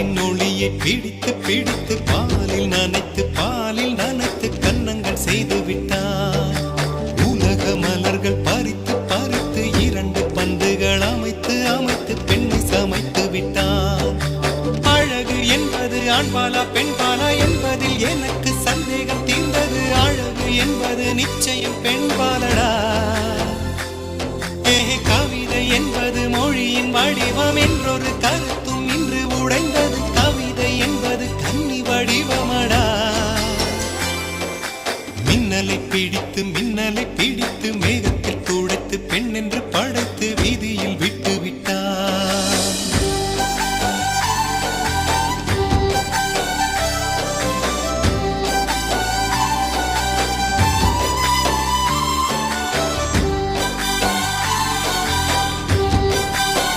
நிலவின் ஒளியை பிடித்து பிடித்து பாலில் நனைத்து கன்னங்கள் செய்து விட்டார். உலக மலர்கள் பறித்து பறித்து 2 பந்துகள் அமைத்து அமைத்து பெண்ணை சமைத்து விட்டார். அழகு என்பது ஆண்பாலா பெண்பாலா என்பதில் எனக்கு சந்தேகம் தீர்ந்தது. அழகு என்பது நிச்சயம் பெண்பாலடா. கவிதை என்பது மொழியின் வடிவம் என்றொரு கருத்தும் இன்று உடைந்தது. கவிதை என்பது கன்னி வடிவமடா. மின்னலை பிடித்து